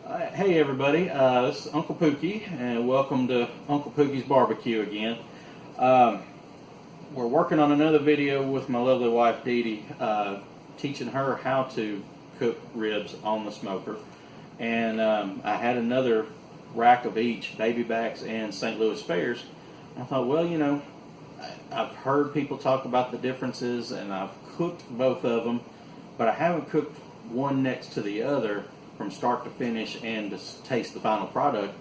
Hey everybody, this is Uncle Pookie, and welcome to Uncle Pookie's Barbecue again. We're working on another video with my lovely wife Dee Dee, teaching her how to cook ribs on the smoker. And I had another rack of each, baby backs and St. Louis spares. I thought, well, you know, I've heard people talk about the differences, and I've cooked both of them, but I haven't cooked one next to the other from start to finish and to taste the final product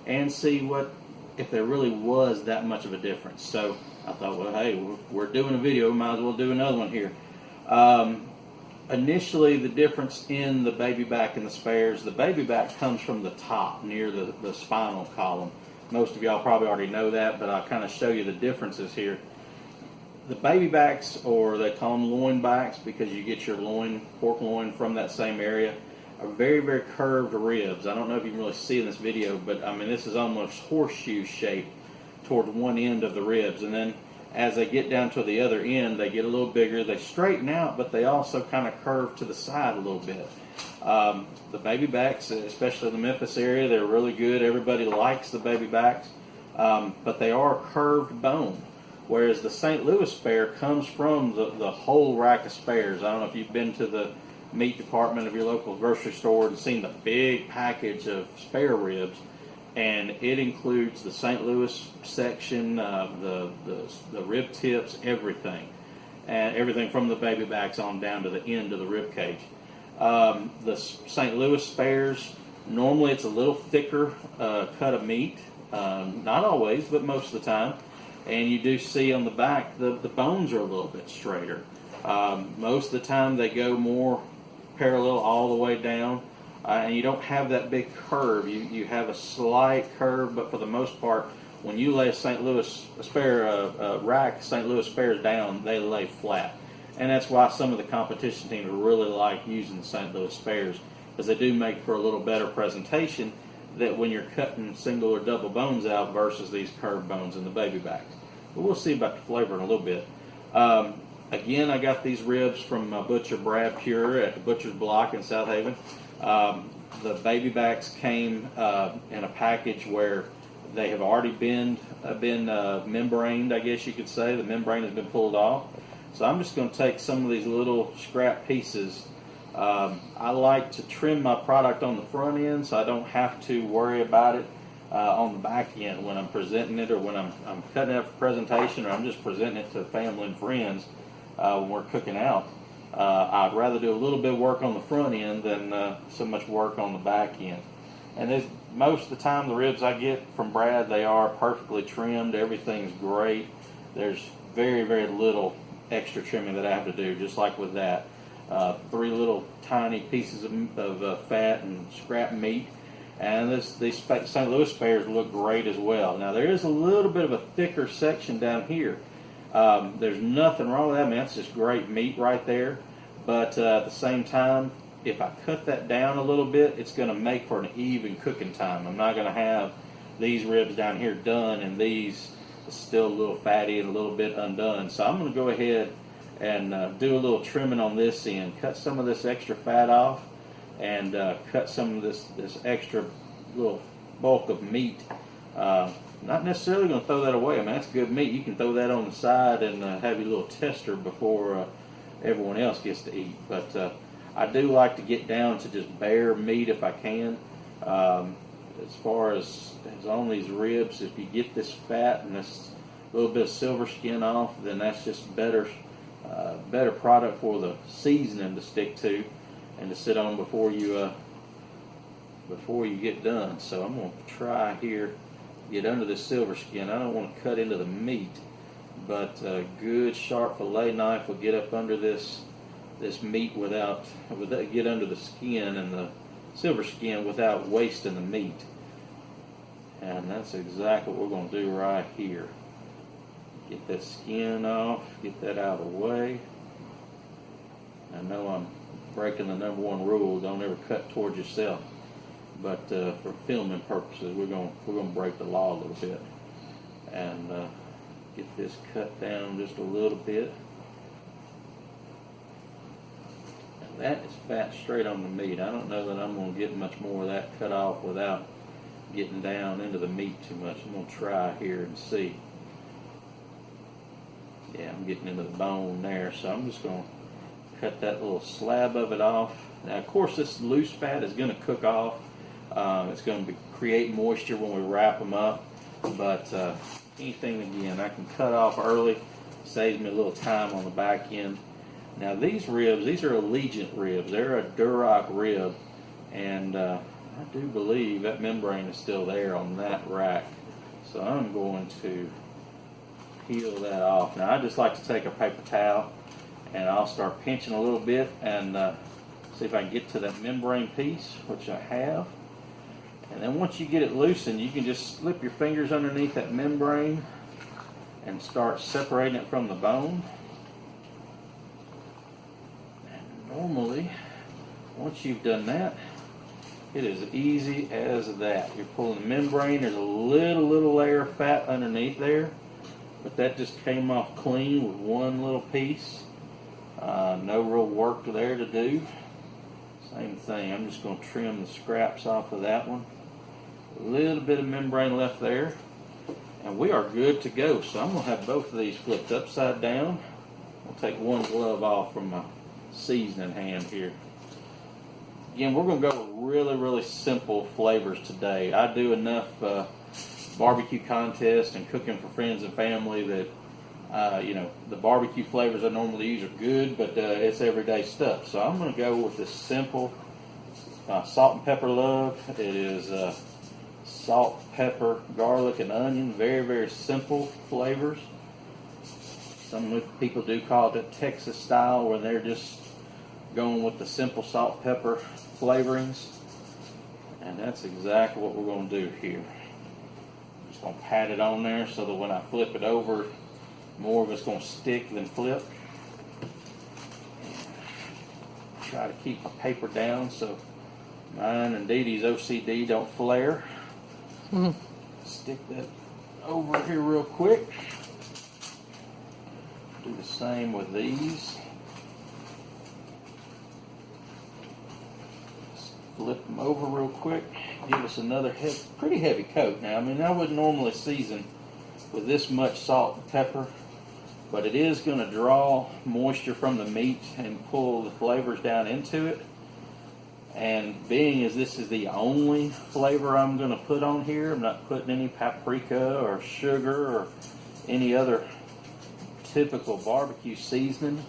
and see what if there really was that much of a difference. So I thought, well, hey, we're doing a video, we might as well do another one here. Initially, the difference in the baby back and the spares, the baby back comes from the top near the spinal column. Most of y'all probably already know that, but I'll kind of show you the differences here. The baby backs, or they call them loin backs because you get your loin, pork loin, from that same area, are very, very curved ribs. I don't know if you can really see in this video, but I mean, this is almost horseshoe shaped toward one end of the ribs. And then as they get down to the other end, they get a little bigger. They straighten out, but they also kind of curve to the side a little bit. The baby backs, especially in the Memphis area, they're really good. Everybody likes the baby backs, but they are curved bone. Whereas the St. Louis spare comes from the whole rack of spares. I don't know if you've been to the meat department of your local grocery store and seen the big package of spare ribs, and it includes the St. Louis section, the rib tips, everything, and everything from the baby backs on down to the end of the rib cage. The St. Louis spares, normally it's a little thicker cut of meat, not always, but most of the time, and you do see on the back the bones are a little bit straighter. Most of the time they go more parallel all the way down, and you don't have that big curve. You have a slight curve, but for the most part, when you lay a St. Louis rack St. Louis spares down, they lay flat. And that's why some of the competition teams really like using St. Louis spares, because they do make for a little better presentation that when you're cutting single or double bones out versus these curved bones in the baby backs. But we'll see about the flavor in a little bit. Again, I got these ribs from Butcher Brad Pure at the Butcher's Block in South Haven. The baby backs came in a package where they have already been membraned, I guess you could say. The membrane has been pulled off. So I'm just going to take some of these little scrap pieces. I like to trim my product on the front end so I don't have to worry about it on the back end when I'm presenting it, or when I'm cutting it up for presentation, or I'm just presenting it to family and friends when we're cooking out. I'd rather do a little bit of work on the front end than so much work on the back end. And most of the time the ribs I get from Brad, they are perfectly trimmed. Everything's great. There's very, very little extra trimming that I have to do, just like with that. 3 little tiny pieces of fat and scrap meat. And these St. Louis spares look great as well. Now there is a little bit of a thicker section down here. There's nothing wrong with that. I mean, that's just great meat right there. But at the same time, if I cut that down a little bit, it's going to make for an even cooking time. I'm not going to have these ribs down here done and these still a little fatty and a little bit undone. So I'm going to go ahead and do a little trimming on this end. Cut some of this extra fat off, and cut some of this extra little bulk of meat. Not necessarily going to throw that away. I mean, that's good meat. You can throw that on the side and have your little tester before everyone else gets to eat. But I do like to get down to just bare meat if I can. As far as on these ribs, if you get this fat and this little bit of silver skin off, then that's just better product for the seasoning to stick to and to sit on before you get done. So I'm going to try here, get under this silver skin. I don't want to cut into the meat, but a good sharp fillet knife will get up under this meat without get under the skin and the silver skin without wasting the meat. And that's exactly what we're going to do right here. Get that skin off, get that out of the way. I know I'm breaking the #1 rule: don't ever cut towards yourself. But for filming purposes, we're going to break the law a little bit and get this cut down just a little bit. And That is fat straight on the meat. I don't know that I'm going to get much more of that cut off without getting down into the meat too much. I'm going to try here and see. Yeah, I'm getting into the bone there, so I'm just going to cut that little slab of it off. Now, of course, this loose fat is going to cook off. It's going to create moisture when we wrap them up, but anything, again, I can cut off early. Saves me a little time on the back end. Now, these ribs, these are Allegiant ribs. They're a Duroc rib, and I do believe that membrane is still there on that rack. So I'm going to peel that off. Now, I just like to take a paper towel, and I'll start pinching a little bit and see if I can get to that membrane piece, which I have. And then once you get it loosened, you can just slip your fingers underneath that membrane and start separating it from the bone. And normally, once you've done that, it is easy as that. You're pulling the membrane, there's a little layer of fat underneath there, but that just came off clean with one little piece. No real work there to do. Same thing, I'm just going to trim the scraps off of that one. A little bit of membrane left there, and we are good to go. So I'm going to have both of these flipped upside down. I'll take one glove off from my seasoning hand here. Again, we're going to go with really simple flavors today. I do enough barbecue contests and cooking for friends and family that the barbecue flavors I normally use are good, but it's everyday stuff. So I'm going to go with this simple salt and pepper love. It is salt, pepper, garlic, and onion. Very simple flavors. Some people do call it Texas style, where they're just going with the simple salt, pepper flavorings. And that's exactly what we're going to do here. I'm just going to pat it on there so that when I flip it over, more of it's going to stick than flip. And try to keep my paper down so mine and Dee Dee's OCD don't flare. Stick that over here real quick. Do the same with these. Flip them over real quick. Give us another pretty heavy coat. Now, I mean, I wouldn't normally season with this much salt and pepper, but it is going to draw moisture from the meat and pull the flavors down into it. And being as this is the only flavor I'm going to put on here, I'm not putting any paprika or sugar or any other typical barbecue seasoning.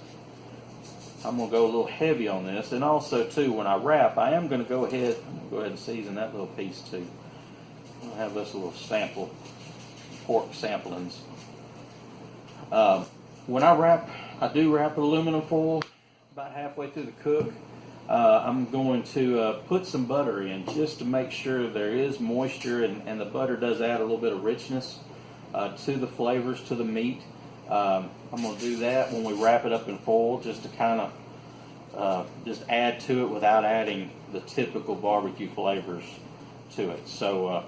I'm going to go a little heavy on this. And also, too, when I wrap, I am going to go ahead and season that little piece, too. I'll have this little sample, pork samplings. When I wrap, I do wrap with aluminum foil about halfway through the cook. I'm going to put some butter in just to make sure there is moisture, and the butter does add a little bit of richness to the flavors, to the meat. I'm going to do that when we wrap it up in foil, just to kind of just add to it without adding the typical barbecue flavors to it. So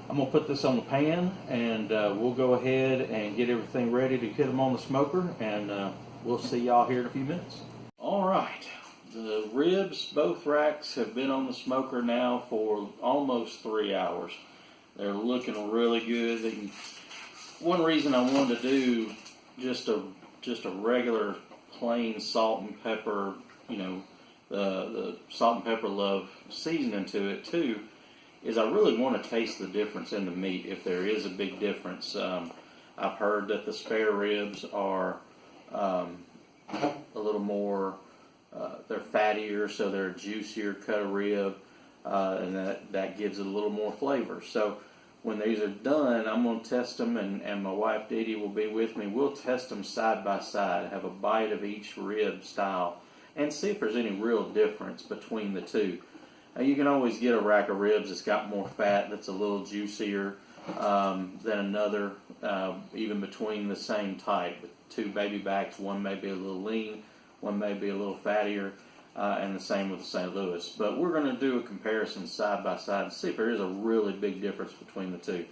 I'm going to put this on the pan, and we'll go ahead and get everything ready to get them on the smoker, and we'll see y'all here in a few minutes. All right. The ribs, both racks, have been on the smoker now for almost 3 hours. They're looking really good. One reason I wanted to do just a regular plain salt and pepper, the salt and pepper love seasoning to it too, is I really want to taste the difference in the meat, if there is a big difference. I've heard that the spare ribs are a little more, they're fattier, so they're a juicier cut of rib, and that gives it a little more flavor. So when these are done, I'm going to test them, and my wife Dee Dee will be with me. We'll test them side by side, have a bite of each rib style, and see if there's any real difference between the two. Now, you can always get a rack of ribs that's got more fat, that's a little juicier than another, even between the same type. Two baby backs, one may be a little lean, one may be a little fattier, and the same with the St. Louis. But we're going to do a comparison side by side and see if there is a really big difference between the two.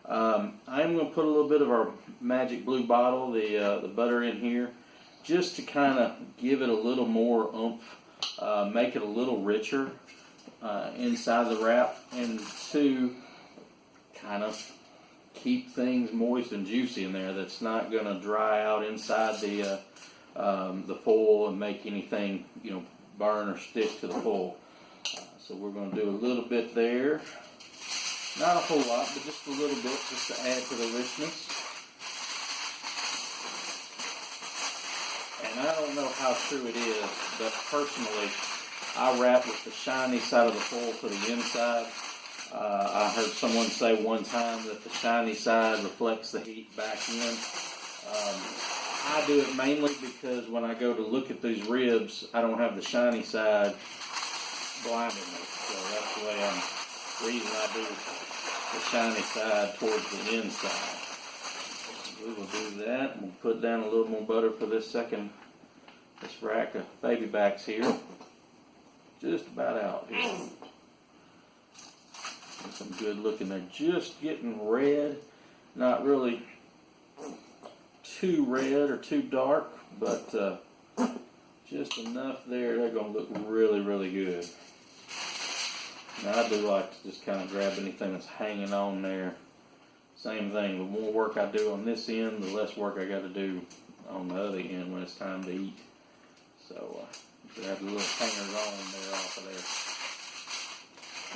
I am going to put a little bit of our Magic Blue bottle, the butter in here, just to kind of give it a little more oomph. make it a little richer inside the wrap, and 2, kind of keep things moist and juicy in there. That's not going to dry out inside the foil and make anything, you know, burn or stick to the foil. So we're going to do a little bit there. Not a whole lot, but just a little bit, just to add to the richness. And I don't know how true it is, but personally, I wrap with the shiny side of the foil to the inside. I heard someone say one time that the shiny side reflects the heat back in. I do it mainly because when I go to look at these ribs, I don't have the shiny side blinding me. So that's the reason I do the shiny side towards the inside. We will do that. We'll put down a little more butter for this rack of baby backs here. Just about out here. Some good looking. They're just getting red. Not really too red or too dark, but just enough there. They're going to look really, really good. Now I do like to just kind of grab anything that's hanging on there. Same thing. The more work I do on this end, the less work I got to do on the other end when it's time to eat. So you have the little hangers on there off of there.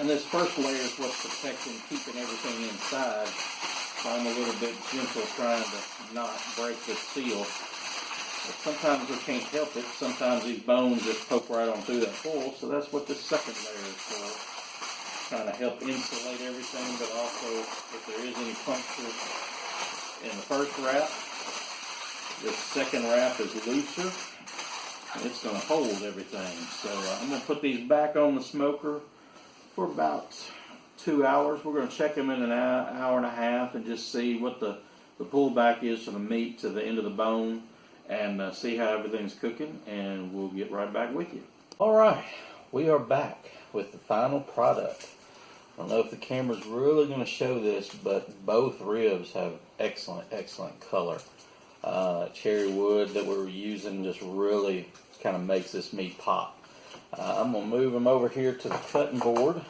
And this first layer is what's protecting, keeping everything inside. So I'm a little bit gentle trying to not break the seal. But sometimes we can't help it. Sometimes these bones just poke right on through that foil. So that's what this second layer is for. Trying to help insulate everything, but also if there is any puncture in the first wrap, this second wrap is looser. And it's going to hold everything. So I'm going to put these back on the smoker for about 2 hours. We're going to check them in an hour and a half and just see what the pullback is from the meat to the end of the bone and see how everything's cooking, and we'll get right back with you. All right, we are back with the final product. I don't know if the camera's really going to show this, but both ribs have excellent color. Cherry wood that we're using just really kind of makes this meat pop. I'm going to move them over here to the cutting board.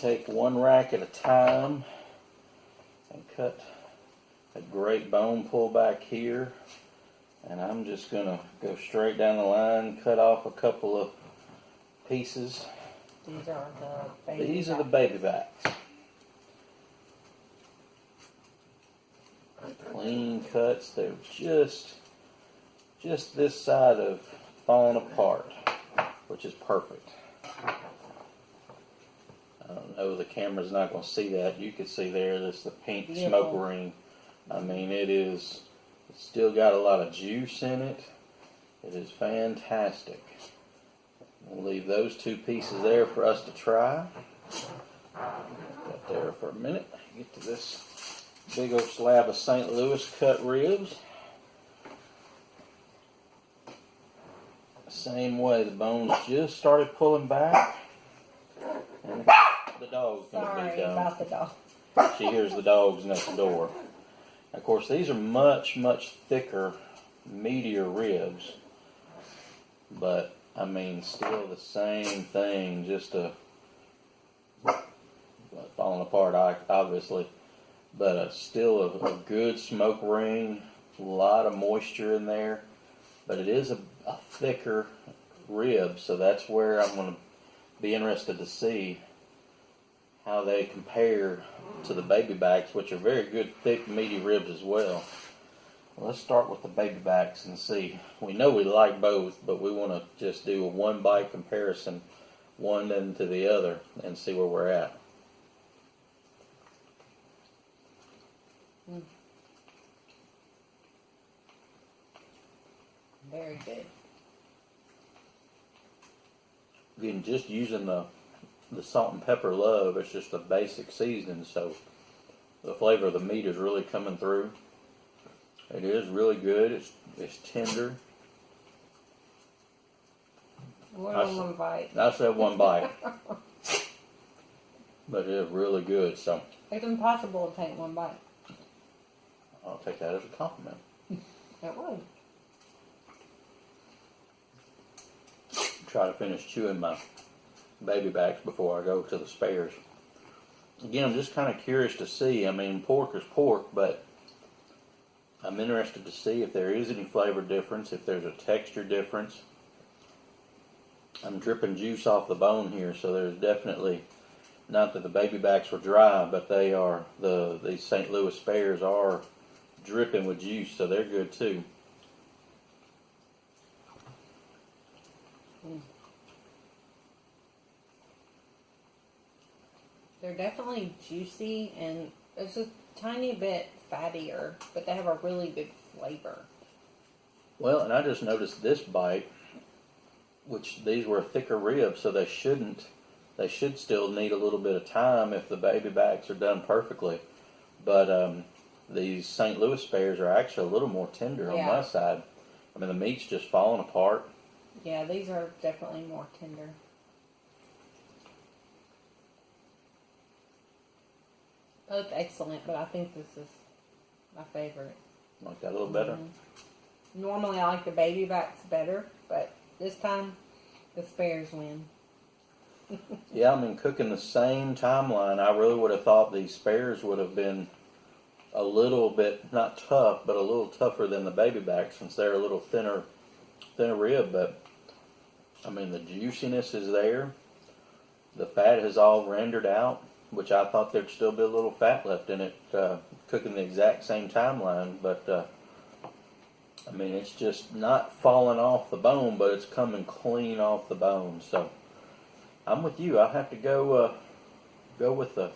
Take one rack at a time and cut a great bone pullback here. And I'm just going to go straight down the line, cut off a couple of pieces. These are the baby backs. Clean cuts. They're just this side of falling apart, which is perfect. I don't know, the camera's not going to see that. You can see there, that's the pink smoke ring. I mean, it's still got a lot of juice in it. It is fantastic. We'll leave those 2 pieces there for us to try. Got there for a minute. Get to this big old slab of St. Louis cut ribs. Same way, the bones just started pulling back. And the dog's going to be done. Sorry about the dog. She hears the dogs next door. Of course, these are much thicker, meatier ribs. But, I mean, still the same thing, just falling apart, obviously. But still a good smoke ring, a lot of moisture in there. But it is a thicker rib, so that's where I'm going to be interested to see how they compare to the baby backs, which are very good, thick, meaty ribs as well. Let's start with the baby backs and see. We know we like both, but we want to just do a one bite comparison, one into the other, and see where we're at. Very good. Again, just using the salt and pepper love, it's just a basic seasoning, so the flavor of the meat is really coming through. It is really good. It's tender. One bite. I said one bite. But it is really good, so. It's impossible to take one bite. I'll take that as a compliment. It would. try to finish chewing my baby backs before I go to the spares. Again, I'm just kind of curious to see. I mean, pork is pork, but I'm interested to see if there is any flavor difference, if there's a texture difference. I'm dripping juice off the bone here, so there's definitely, not that the baby backs were dry, but they are, these St. Louis spares are dripping with juice, so they're good too. They're definitely juicy, and it's a tiny bit fattier, but they have a really good flavor. Well, and I just noticed this bite, which these were thicker ribs, so they should still need a little bit of time if the baby backs are done perfectly. But these St. Louis spares are actually a little more tender on my side. I mean, the meat's just falling apart. Yeah, these are definitely more tender. Both excellent, but I think this is my favorite. Like that a little better? Normally I like the baby backs better, but this time the spares win. Yeah, I mean, cooking the same timeline, I really would have thought these spares would have been a little bit, not tough, but a little tougher than the baby back, since they're a little thinner rib. But I mean, the juiciness is there. The fat has all rendered out, which I thought there'd still be a little fat left in it, cooking the exact same timeline. But I mean, it's just not falling off the bone, but it's coming clean off the bone. So I'm with you. I have to go with the.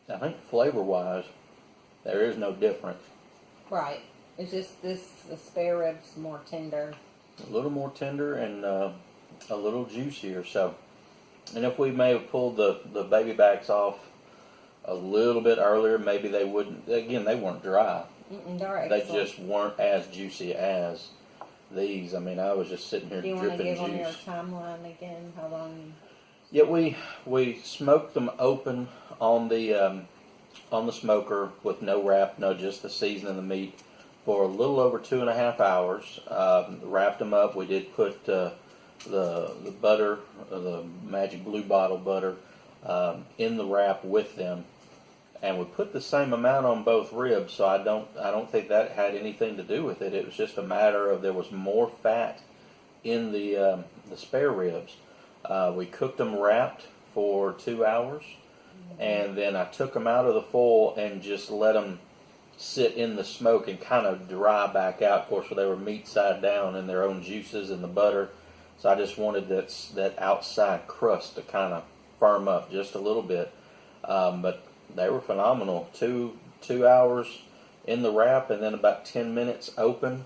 I think flavor-wise, there is no difference. Right. It's just the spare ribs more tender. A little more tender and a little juicier. So, and if we may have pulled the baby backs off a little bit earlier, maybe they wouldn't. Again, they weren't dry. They just weren't as juicy as these. I mean, I was just sitting here dripping juice. Do you want to give them your timeline again? How long? Yeah, we smoked them open on the smoker with no wrap, just the seasoning the meat for a little over 2.5 hours. Wrapped them up. We did put the butter, the Magic Blue Bottle butter, in the wrap with them, and we put the same amount on both ribs. So I don't think that had anything to do with it. It was just a matter of there was more fat in the spare ribs. We cooked them wrapped for 2 hours, and then I took them out of the foil and just let them sit in the smoke and kind of dry back out. Of course, they were meat side down in their own juices and the butter. So I just wanted that outside crust to kind of firm up just a little bit. But they were phenomenal. 2 hours in the wrap, and then about 10 minutes open.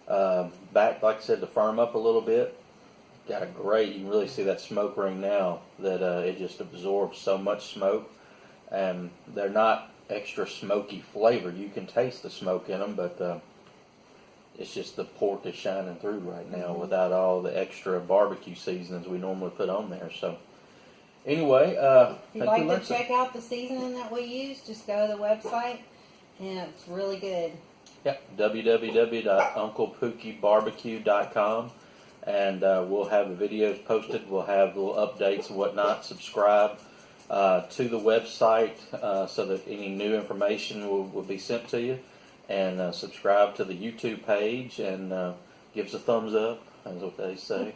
Back, like I said, to firm up a little bit. Got a great, you can really see that smoke ring now, that it just absorbs so much smoke. And they're not extra smoky flavor. You can taste the smoke in them, but it's just the pork is shining through right now without all the extra barbecue seasonings we normally put on there. So anyway, if you'd like to check out the seasoning that we use, just go to the website, and it's really good. Yep, www.unclepookiebarbecue.com, and we'll have the videos posted. We'll have little updates and whatnot. Subscribe to the website so that any new information will be sent to you. And subscribe to the YouTube page and give us a thumbs up. That's what they say.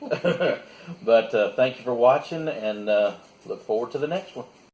But thank you for watching, and look forward to the next one.